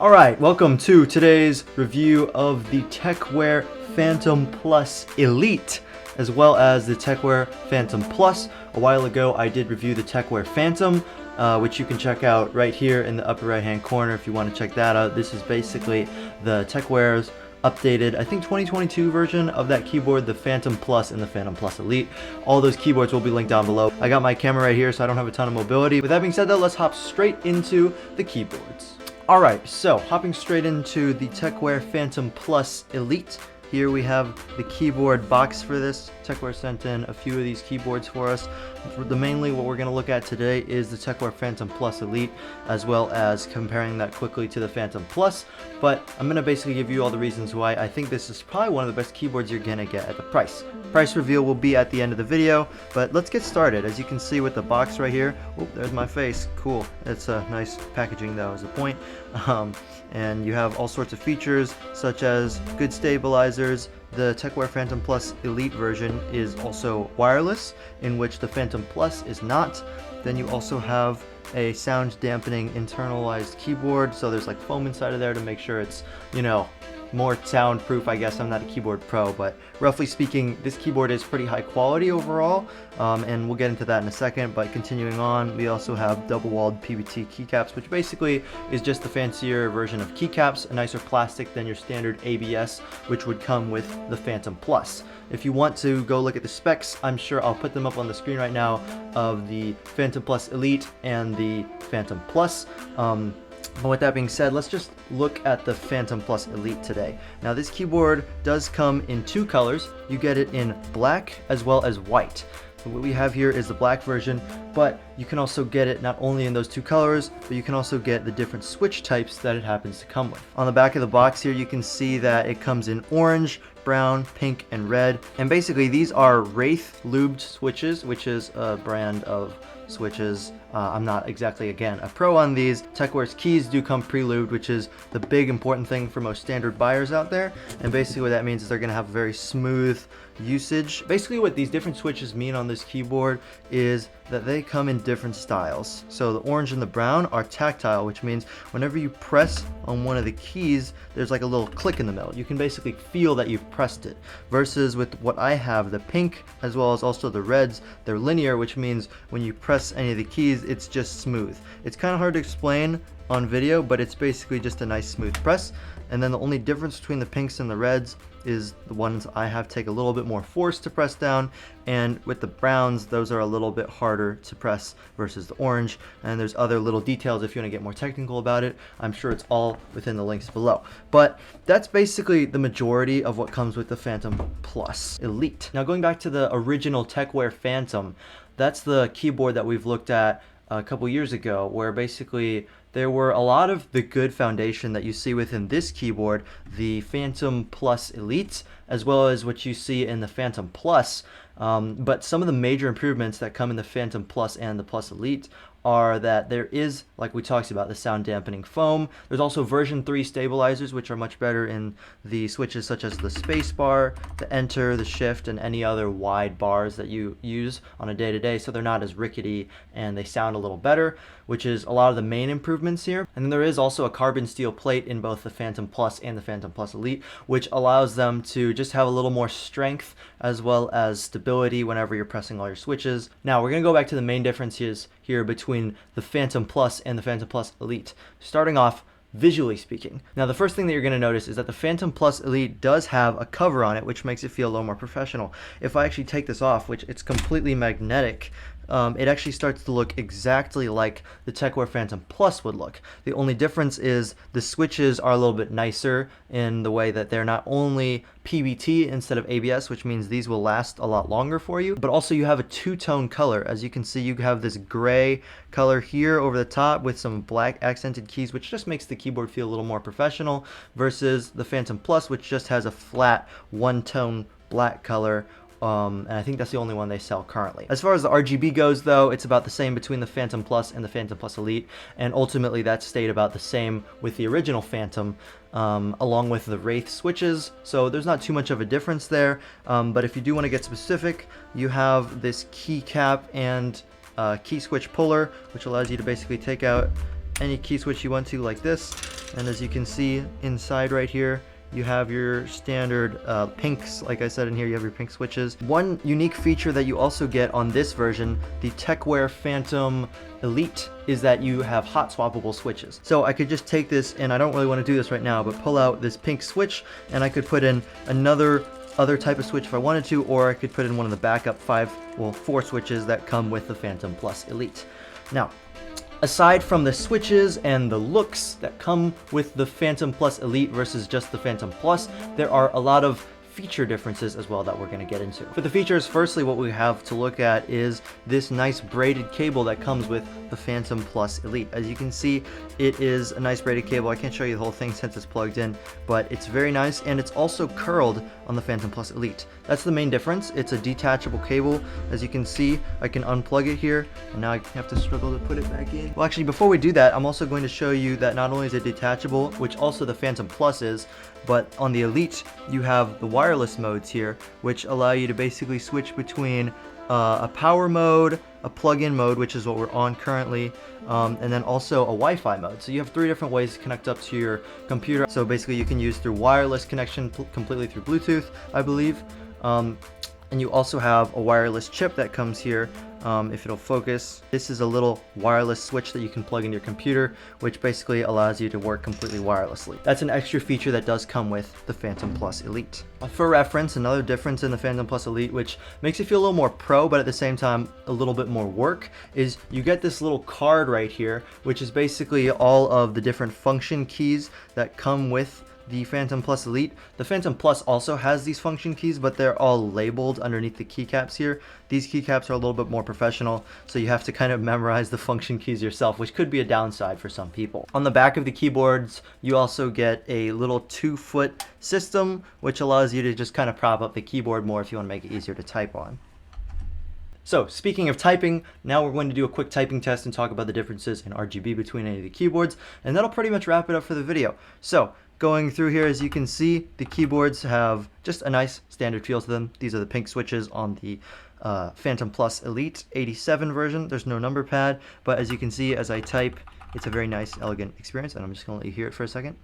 Alright, welcome to today's review of the Tecware Phantom Plus Elite, as well as the Tecware Phantom Plus. A while ago I did review the Tecware Phantom, which you can check out right here in the upper right hand corner if you want to check that out. This is basically the Tecware's updated, I think 2022 version of that keyboard, the Phantom Plus and the Phantom Plus Elite. All those keyboards will be linked down below. I got my camera right here, so I don't have a ton of mobility. With that being said though, let's hop straight into the keyboards. Alright, so hopping straight into the Tecware Phantom Plus Elite. Here we have the keyboard box for this. Tecware sent in a few of these keyboards for us. Mainly what we're going to look at today is the Tecware Phantom Plus Elite, as well as comparing that quickly to the Phantom Plus. But I'm going to basically give you all the reasons why I think this is probably one of the best keyboards you're going to get at the price. Price reveal will be at the end of the video, but let's get started. As you can see with the box right here, oh, there's my face, cool. It's a nice packaging though, is the point. And you have all sorts of features such as good stabilizers. The Tecware Phantom Plus Elite version is also wireless, in which the Phantom Plus is not. Then you also have a sound dampening internalized keyboard, so there's like foam inside of there to make sure it's, you know, more soundproof. I guess I'm not a keyboard pro, but roughly speaking, this keyboard is pretty high quality overall, and we'll get into that in a second. But continuing on, we also have double-walled PBT keycaps, which basically is just the fancier version of keycaps, a nicer plastic than your standard ABS, which would come with the Phantom Plus. If you want to go look at the specs, I'm sure I'll put them up on the screen right now of the Phantom Plus Elite and the Phantom Plus. But with that being said, let's just look at the Phantom Plus Elite today. Now this keyboard does come in two colors. You get it in black as well as white. So what we have here is the black version, but you can also get it not only in those two colors, but you can also get the different switch types that it happens to come with. On the back of the box here, you can see that it comes in orange, brown, pink, and red. And basically these are Wraith lubed switches, which is a brand of switches. I'm not exactly, again, a pro on these. Tecware's keys do come pre-lubed, which is the big important thing for most standard buyers out there. And basically what that means is they're going to have very smooth usage. Basically what these different switches mean on this keyboard is that they come in different styles. So the orange and the brown are tactile, which means whenever you press on one of the keys, there's like a little click in the middle. You can basically feel that you've pressed it. Versus with what I have, the pink as well as also the reds, they're linear, which means when you press any of the keys, it's just smooth. It's kind of hard to explain on video, but it's basically just a nice smooth press. And then the only difference between the pinks and the reds is the ones I have take a little bit more force to press down, and with the browns, those are a little bit harder to press versus the orange. And there's other little details if you want to get more technical about it. I'm sure it's all within the links below. But that's basically the majority of what comes with the Phantom Plus Elite. Now going back to the original Tecware Phantom, that's the keyboard that we've looked at a couple years ago, where basically there were a lot of the good foundation that you see within this keyboard, the Phantom Plus Elite, as well as what you see in the Phantom Plus. But some of the major improvements that come in the Phantom Plus and the Plus Elite are that there is, like we talked about, the sound dampening foam. There's also version 3 stabilizers, which are much better in the switches such as the space bar, the enter, the shift, and any other wide bars that you use on a day-to-day, so they're not as rickety and they sound a little better, which is a lot of the main improvements here. And then there is also a carbon steel plate in both the Phantom Plus and the Phantom Plus Elite, which allows them to just have a little more strength as well as stability whenever you're pressing all your switches. Now we're going to go back to the main differences here between the Phantom Plus and the Phantom Plus Elite. Starting off visually speaking. Now the first thing that you're going to notice is that the Phantom Plus Elite does have a cover on it, which makes it feel a little more professional. If I actually take this off, which it's completely magnetic, it actually starts to look exactly like the Tecware Phantom Plus would look. The only difference is the switches are a little bit nicer in the way that they're not only PBT instead of ABS, which means these will last a lot longer for you, but also you have a two-tone color. As you can see, you have this gray color here over the top with some black accented keys, which just makes the keyboard feel a little more professional, versus the Phantom Plus, which just has a flat one-tone black color. And I think that's the only one they sell currently. As far as the RGB goes though, it's about the same between the Phantom Plus and the Phantom Plus Elite, and ultimately that stayed about the same with the original Phantom, along with the Wraith switches, so there's not too much of a difference there. But if you do want to get specific, you have this keycap and key switch puller, which allows you to basically take out any key switch you want to, like this. And as you can see inside right here, you have your standard pinks. Like I said, in here you have your pink switches. One unique feature that you also get on this version, the Tecware Phantom Elite, is that you have hot swappable switches. So I could just take this, and I don't really want to do this right now, but pull out this pink switch, and I could put in other type of switch if I wanted to, or I could put in one of the backup 4 switches that come with the Phantom Plus Elite. Now, aside from the switches and the looks that come with the Phantom Plus Elite versus just the Phantom Plus, there are a lot of feature differences as well that we're going to get into. For the features, firstly, what we have to look at is this nice braided cable that comes with the Phantom Plus Elite. As you can see, it is a nice braided cable. I can't show you the whole thing since it's plugged in, but it's very nice, and it's also curled on the Phantom Plus Elite. That's the main difference. It's a detachable cable. As you can see, I can unplug it here, and now I have to struggle to put it back in. Well, actually, before we do that, I'm also going to show you that not only is it detachable, which also the Phantom Plus is, but on the Elite, you have the wireless modes here, which allow you to basically switch between a power mode, a plug-in mode, which is what we're on currently, and then also a Wi-Fi mode. So you have 3 different ways to connect up to your computer. So basically you can use through wireless connection, completely through Bluetooth, I believe. And you also have a wireless chip that comes here. If it'll focus, this is a little wireless switch that you can plug into your computer, which basically allows you to work completely wirelessly. That's an extra feature that does come with the Phantom Plus Elite. For reference, another difference in the Phantom Plus Elite, which makes it feel a little more pro, but at the same time a little bit more work, is you get this little card right here, which is basically all of the different function keys that come with the Phantom Plus Elite. The Phantom Plus also has these function keys, but they're all labeled underneath the keycaps here. These keycaps are a little bit more professional, so you have to kind of memorize the function keys yourself, which could be a downside for some people. On the back of the keyboards, you also get a little 2-foot system, which allows you to just kind of prop up the keyboard more if you want to make it easier to type on. So, speaking of typing, now we're going to do a quick typing test and talk about the differences in RGB between any of the keyboards, and that'll pretty much wrap it up for the video. So, going through here, as you can see, the keyboards have just a nice standard feel to them. These are the pink switches on the Phantom Plus Elite 87 version. There's no number pad, but as you can see, as I type, it's a very nice, elegant experience, and I'm just going to let you hear it for a second.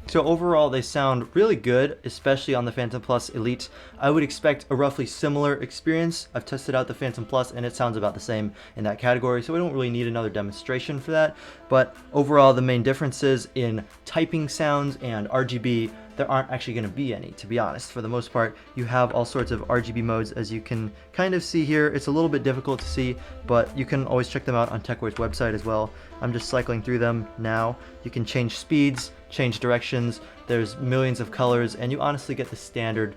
So overall, they sound really good, especially on the Phantom Plus Elite. I would expect a roughly similar experience. I've tested out the Phantom Plus and it sounds about the same in that category, so we don't really need another demonstration for that. But overall, the main differences in typing sounds and RGB, there aren't actually going to be any, to be honest. For the most part, you have all sorts of RGB modes, as you can kind of see here. It's a little bit difficult to see, but you can always check them out on Tecware's website as well. I'm just cycling through them now. You can change speeds, change directions, there's millions of colors, and you honestly get the standard,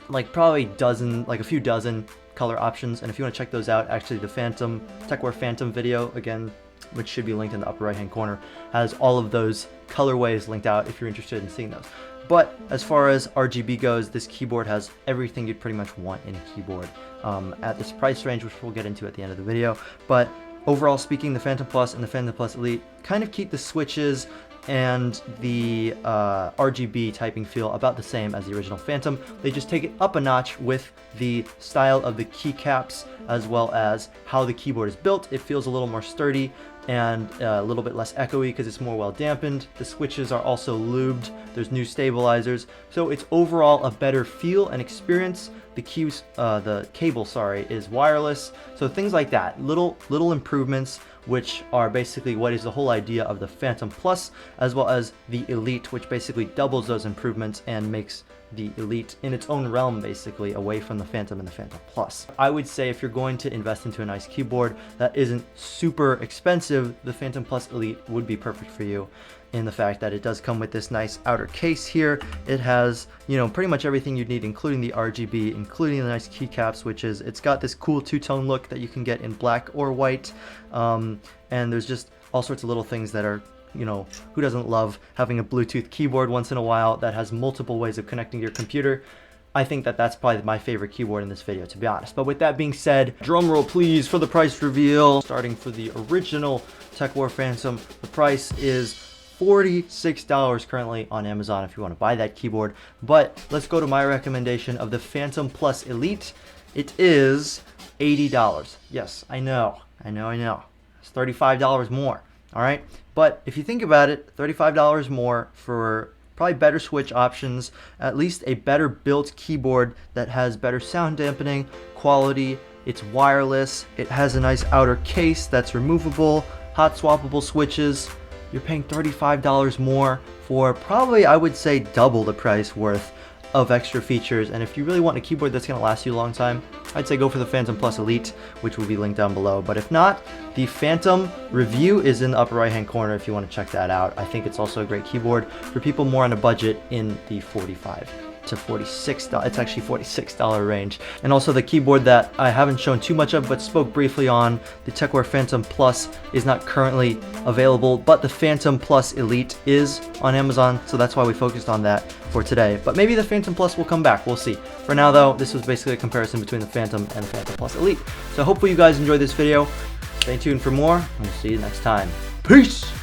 like probably a few dozen color options. And if you want to check those out, actually the Tecware Phantom video, again, which should be linked in the upper right hand corner, has all of those colorways linked out if you're interested in seeing those. But as far as RGB goes, this keyboard has everything you'd pretty much want in a keyboard at this price range, which we'll get into at the end of the video. But overall speaking, the Phantom Plus and the Phantom Plus Elite kind of keep the switches and the RGB typing feel about the same as the original Phantom. They just take it up a notch with the style of the keycaps as well as how the keyboard is built. It feels a little more sturdy and a little bit less echoey because it's more well dampened. The switches are also lubed. There's new stabilizers. So it's overall a better feel and experience. The cable, is wireless. So things like that, little improvements, which are basically what is the whole idea of the Phantom Plus, as well as the Elite, which basically doubles those improvements and makes the Elite in its own realm, basically, away from the Phantom and the Phantom Plus. I would say if you're going to invest into a nice keyboard that isn't super expensive, the Phantom Plus Elite would be perfect for you, in the fact that it does come with this nice outer case here. It has, pretty much everything you'd need, including the RGB, including the nice keycaps, it's got this cool two-tone look that you can get in black or white, and there's just all sorts of little things that are You know, who doesn't love having a Bluetooth keyboard once in a while that has multiple ways of connecting to your computer? I think that that's probably my favorite keyboard in this video, to be honest. But with that being said, drum roll please for the price reveal. Starting for the original Tecware Phantom, the price is $46 currently on Amazon if you want to buy that keyboard. But let's go to my recommendation of the Phantom Plus Elite. It is $80. Yes, I know. It's $35 more, all right? But if you think about it, $35 more for probably better switch options, at least a better built keyboard that has better sound dampening quality. It's wireless. It has a nice outer case that's removable, hot swappable switches. You're paying $35 more for probably, I would say, double the price worth of extra features. And if you really want a keyboard that's going to last you a long time, I'd say go for the Phantom Plus Elite, which will be linked down below. But if not, the Phantom review is in the upper right hand corner if you want to check that out. I think it's also a great keyboard for people more on a budget in the $45 to $46, it's actually $46 range. And also the keyboard that I haven't shown too much of but spoke briefly on, the Tecware Phantom Plus, is not currently available, but the Phantom Plus Elite is on Amazon, so that's why we focused on that for today. But maybe the Phantom Plus will come back, we'll see. For now though, this was basically a comparison between the Phantom and the Phantom Plus Elite. So hopefully you guys enjoyed this video. Stay tuned for more, and we'll see you next time. Peace!